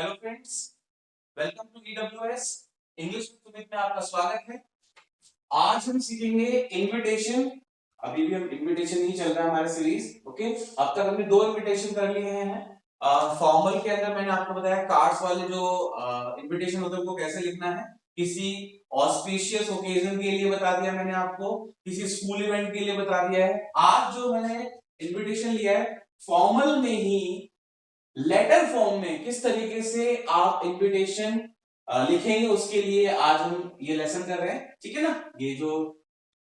Hello friends, welcome to EWS English with Sumit में आपका स्वागत है। आज हम सीखेंगे इनविटेशन। अभी भी हम इनविटेशन ही चल रहा है हमारा सीरीज। ओके, अब तक हमने दो इनविटेशन कर लिए हैं। फॉर्मल के अंदर मैंने आपको बताया कार्ड्स वाले जो इनविटेशन होते हैं उनको कैसे लिखना है। किसी ऑस्पिशियस ओकेजन के लिए बता दिया मैंने आपको, किसी स्कूल इवेंट के लिए बता दिया है। आज जो मैंने इनविटेशन लिया है फॉर्मल में ही लेटर फॉर्म में किस तरीके से आप इनविटेशन लिखेंगे उसके लिए आज हम ये लेसन कर रहे हैं। ठीक है ना, ये जो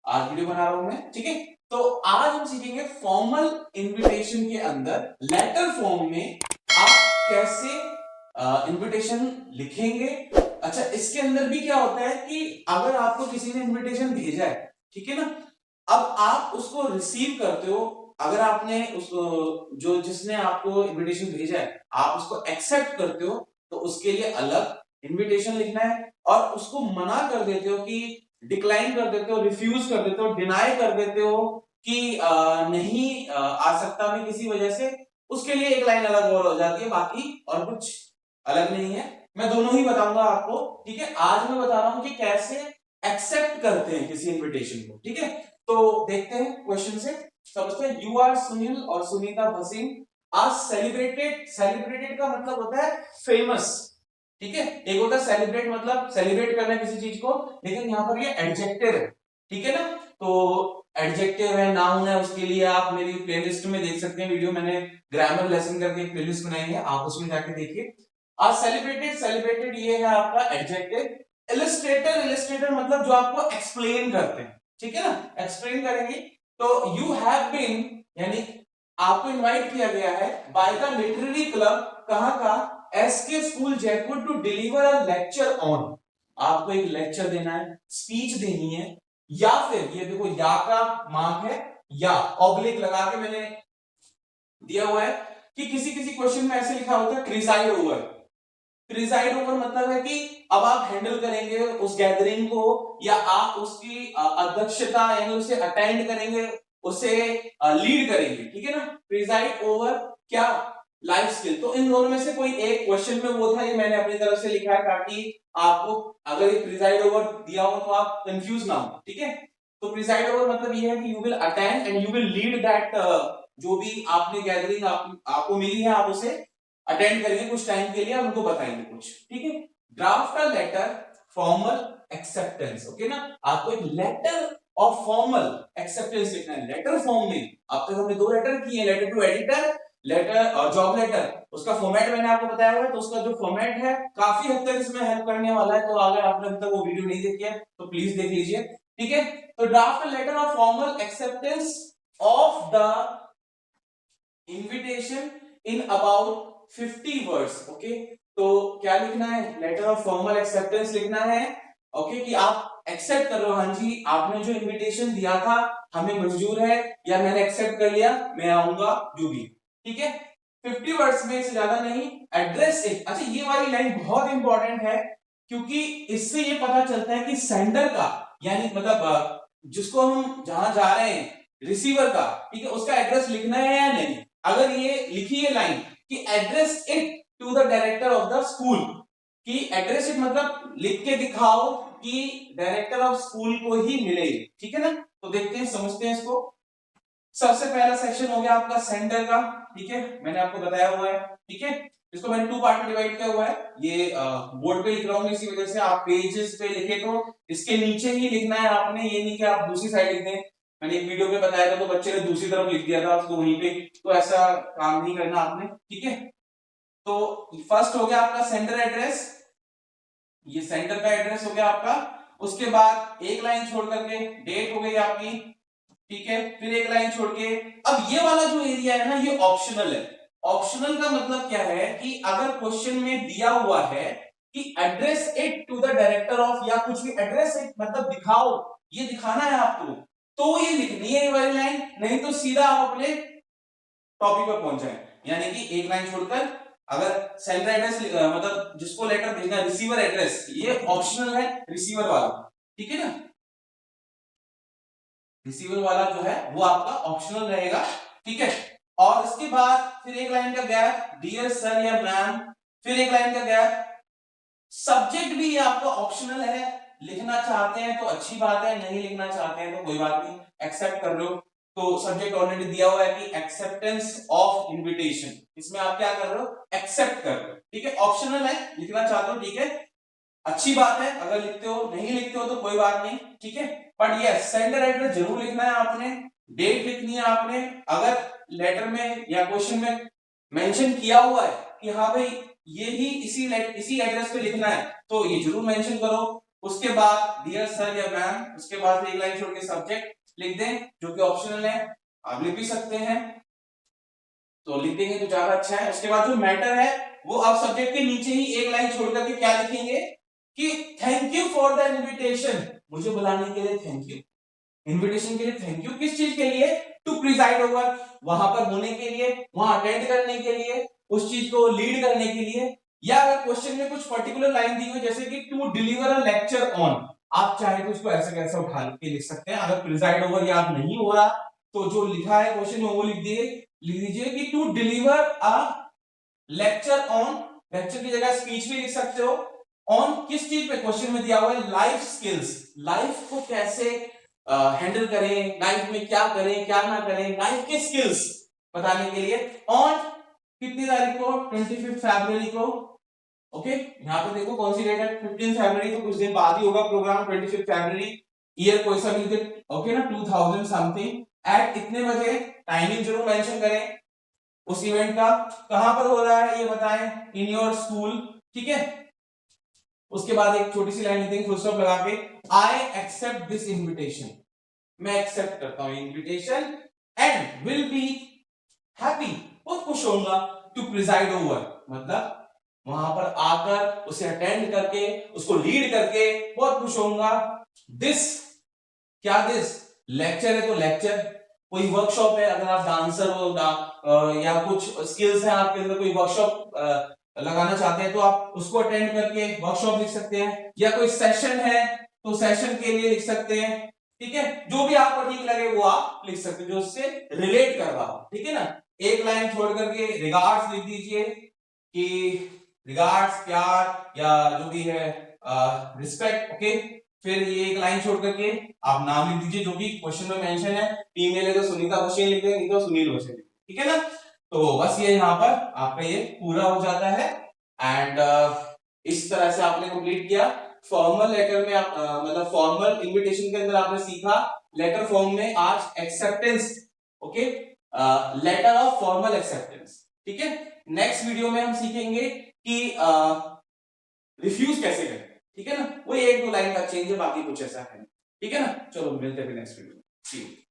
आज वीडियो बना रहा हूं मैं। ठीक है, तो आज हम सीखेंगे फॉर्मल इनविटेशन के अंदर लेटर फॉर्म में आप कैसे इनविटेशन लिखेंगे। अच्छा, इसके अंदर भी क्या होता है कि अगर आपको किसी ने इनविटेशन भेजा है, ठीक है ना, अब आप उसको रिसीव करते हो। अगर आपने उस जो जिसने आपको इनविटेशन भेजा है आप उसको एक्सेप्ट करते हो तो उसके लिए अलग इनविटेशन लिखना है, और उसको मना कर देते हो कि डिक्लाइन कर देते हो, रिफ्यूज कर देते हो, डिनाई कर देते हो कि नहीं आ सकता मैं किसी वजह से, उसके लिए एक लाइन अलग और हो जाती है, बाकी और कुछ अलग नहीं है। मैं दोनों ही बताऊंगा आपको। ठीक है, आज मैं बता रहा हूं कि कैसे एक्सेप्ट करते हैं किसी इनविटेशन को। ठीक है, तो देखते हैं क्वेश्चन से समझते हैं। यू आर सुनील और Sunita Bhasin are celebrated. Celebrated का मतलब होता है फेमस। ठीक है, एक होता है सेलिब्रेट मतलब सेलिब्रेट करना किसी चीज को, लेकिन यहां पर ये एडजेक्टिव है। ठीक है ना, तो एडजेक्टिव है, नाउन है, उसके लिए आप मेरी प्लेलिस्ट में देख सकते हैं वीडियो, मैंने ग्रामर लेसन करके एक प्लेलिस्ट बनाई है, आप उसमें जाके देखिए। आर सेलिब्रेटेड, सेलिब्रेटेड ये है आपका एडजेक्टिव। इलस्ट्रेटर, इलस्ट्रेटर मतलब जो आपको एक्सप्लेन करते हैं। ठीक है ना, एक्सप्लेन करेंगे। तो यू हैव बीन यानी आपको इनवाइट किया गया है बाय द लिटरेरी क्लब, कहां का, SK school Jaipur, to deliver a lecture on. आपको एक लेक्चर देना है, स्पीच देनी है। या फिर ये देखो या का मार्क है, या ऑब्लिक लगा के मैंने दिया हुआ है कि किसी किसी क्वेश्चन में ऐसे लिखा होता है प्रिसाइड ओवर। प्रिसाइड ओवर मतलब है कि अब आप हैंडल करेंगे उस गैदरिंग को, या आप उसकी अध्यक्षता यानी उसे अटेंड करेंगे, उसे लीड करेंगे। ठीक है ना, प्रिसाइड ओवर क्या, लाइफ स्किल। तो इन दोनों में से कोई एक क्वेश्चन में वो था, ये मैंने अपनी तरफ से लिखा है ताकि आपको अगर ये प्रिसाइड ओवर दिया हो तो आप कंफ्यूज ना हो। ठीक है, तो प्रिसाइड ओवर मतलब ये है कि you will attend and you will lead that, जो भी आपने गैदरिंग आपको मिली है आप उसे अटेंड करेंगे कुछ टाइम के लिए और उनको बताएंगे कुछ। ठीक है, draft a letter formal acceptance. Okay ना, आपको एक लेटर ऑफ फॉर्मल एक्सेप्टेंस लिखना है लेटर फॉर्म में। अब तक हमने दो लेटर किए, लेटर टू एडिटर, लेटर और जॉब लेटर। उसका फॉर्मेट मैंने आपको बताया हुआ है, तो उसका जो फॉर्मेट है काफी हद तक इसमें हेल्प करने वाला है। तो अगर आपने अब तक वो वीडियो नहीं देखी है तो प्लीज देख लीजिए। ठीक है, तो draft a letter of formal acceptance of the invitation in about 50 words. Okay, तो क्या लिखना है, लेटर ऑफ फॉर्मल एक्सेप्टेंस लिखना है। ओके, कि आप एक्सेप्ट कर रहे हो, हाँ जी आपने जो इनविटेशन दिया था हमें मंजूर है, या मैंने एक्सेप्ट कर लिया, मैं आऊंगा, जो भी। ठीक है, 50 वर्ड्स में से ज्यादा नहीं। एड्रेस इट, अच्छा ये वाली लाइन बहुत इंपॉर्टेंट है, क्योंकि इससे ये पता चलता है कि सेंडर का यानी मतलब जिसको हम जहां जा रहे हैं रिसीवर का, ठीक है, उसका एड्रेस लिखना है या नहीं। अगर ये लिखी है लाइन कि address it to the director of the school, कि एड्रेस इट मतलब लिख के दिखाओ कि डायरेक्टर ऑफ स्कूल को ही मिले। ठीक है ना, तो देखते हैं समझते हैं इसको। सबसे पहला सेक्शन हो गया आपका सेंटर का। ठीक है, मैंने आपको बताया हुआ है। ठीक है, इसको मैंने टू पार्ट में डिवाइड किया हुआ है। ये बोर्ड पे लिख रहा हूं इसी वजह से आप पेजेस पे लिखे तो इसके नीचे ही लिखना है आपने, ये नहीं कि आप दूसरी साइड लिख दें। मैंने एक वीडियो में बताया था तो बच्चे ने दूसरी तरफ लिख दिया था उसको वहीं पे, तो ऐसा काम नहीं करना आपने। ठीक है, तो फर्स्ट हो गया आपका सेंटर एड्रेस, ये सेंटर का एड्रेस हो गया आपका। उसके बाद एक लाइन छोड़ करके डेट हो गई आपकी। ठीक है, फिर एक लाइन छोड़ के अब ये वाला जो एरिया है ना ये ऑप्शनल है। ऑप्शनल का मतलब क्या है कि अगर क्वेश्चन में दिया हुआ है कि address it to the director of, या कुछ भी एड्रेस इट मतलब दिखाओ, ये दिखाना है आपको, तो ये लिखनी है ये वाली लाइन, नहीं तो सीधा आप अपने टॉपिक पर पहुंच जाए। यानी कि एक लाइन छोड़कर अगर सेंटर एड्रेस मतलब जिसको लेटर भेजना रिसीवर एड्रेस, ये ऑप्शनल है रिसीवर वाला। ठीक है ना, रिसीवर वाला जो है वो आपका ऑप्शनल रहेगा। ठीक है, और इसके बाद फिर एक लाइन का गैप, डियर सर या मैम, फिर एक लाइन का गैप। सब्जेक्ट भी ये आपका ऑप्शनल है, लिखना चाहते हैं तो अच्छी बात है, नहीं लिखना चाहते हैं तो कोई बात नहीं, एक्सेप्ट कर लो। तो सब्जेक्ट ऑलरेडी दिया हुआ है कि एक्सेप्टेंस ऑफ इनविटेशन, इसमें आप क्या कर रहे हो, एक्सेप्ट कर रहे हो, ठीक है। ऑप्शनल है, लिखना चाहते हो ठीक है, अच्छी बात है, अगर लिखते हो, नहीं लिखते हो तो कोई बात नहीं, ठीक है। बट यस, सेंडर एड्रेस जरूर लिखना है आपने, डेट लिखनी है आपने, अगर लेटर में या क्वेश्चन में मेंशन किया हुआ है कि हाँ भाई ये ही इसी एड्रेस पे लिखना है तो ये जरूर मेंशन करो। उसके बाद डियर सर या मैम, उसके बाद एक लाइन छोड़ के सब्जेक्ट लिख दें, जो कि ऑप्शनल है, आप लिख भी सकते हैं, तो लिख देंगे तो ज्यादा अच्छा है। उसके बाद जो मैटर है वो आप सब्जेक्ट के नीचे ही एक लाइन छोड़ करके क्या लिखेंगे कि thank you for the invitation, मुझे बुलाने के लिए थैंक यू, इनविटेशन के लिए थैंक यू, किस चीज के लिए, टू प्रिजाइड ओवर, वहां पर होने के लिए, वहां अटेंड करने के लिए, उस चीज को लीड करने के लिए। या अगर क्वेश्चन में कुछ पर्टिकुलर लाइन दी हुई जैसे कि to deliver a lecture on, आप चाहे तो उसको ऐसा कैसा उठा के लिख सकते हैं। अगर प्रिजाइड ओवर याद नहीं हो रहा तो जो लिखा है क्वेश्चन में वो लिख दीजिए कि to deliver a lecture on, lecture की जगह स्पीच भी लिख सकते हो। ऑन किस चीज पे, क्वेश्चन में दिया हुआ है लाइफ स्किल्स, लाइफ को कैसे हैंडल करें, लाइफ में क्या करें क्या ना करें, लाइफ के स्किल्स बताने के लिए। ऑन कितनी तारीख को, 25 फरवरी को, ओके। यहाँ पे देखो कौन सी डेट है, 15 फरवरी, तो कुछ दिन बाद ही होगा प्रोग्राम, 25 फरवरी, ईयर कोई सा भी, ओके ना, 2000 समथिंग, एट इतने बजे, टाइमिंग जरूर मेंशन करें उस इवेंट का, कहां पर हो रहा है ये बताएं, इन योर स्कूल, ठीक है। उसके बाद एक छोटी सी लाइन लिख देंगे फुल स्टॉप लगा के, आई एक्सेप्ट दिस इनविटेशन, मैं एक्सेप्ट करता हूं invitation, and will be happy, बहुत खुश होऊंगा, टू प्रिजाइड ओवर, मतलब वहां पर आकर उसे अटेंड करके उसको लीड करके बहुत खुश होऊंगा। दिस, क्या दिस, लेक्चर है तो लेक्चर, कोई वर्कशॉप है, अगर आप डांसर हो या कुछ स्किल्स हैं आपके अंदर, कोई वर्कशॉप लगाना चाहते हैं तो आप उसको अटेंड करके वर्कशॉप लिख सकते हैं, या कोई सेशन है तो सेशन के लिए लिख सकते हैं, ठीक है। जो भी आपको ठीक लगे वो आप लिख सकते हैं, जो उससे रिलेट कर रहा हो, ठीक है ना। एक लाइन छोड़ करके रिगार्ड्स लिख दीजिए कि रिगार्ड्स प्यार या जो भी है रिस्पेक्ट, ओके। फिर ये एक लाइन छोड़ करके आप नाम लिख दीजिए जो भी क्वेश्चन में मेंशन है, फीमेल है तो सुनीता क्वेश्चन लिख देंगे, नहीं तो सुनील क्वेश्चन, ठीक है ना। तो बस ये यहाँ पर आपका ये पूरा हो जाता है। एंड इस तरह से आपने कंप्लीट किया। फॉर्मल लेटर में आप मतलब फॉर्मल इनविटेशन के अंदर आपने सीखा लेटर फॉर्म में आज acceptance, okay, letter of formal acceptance, ठीक है। नेक्स्ट वीडियो में हम सीखेंगे कि रिफ्यूज कैसे करें, ठीक है ना। वो एक दो लाइन का चेंज है, बाकी कुछ ऐसा है, ठीक है ना। चलो मिलते हैं नेक्स्ट वीडियो में।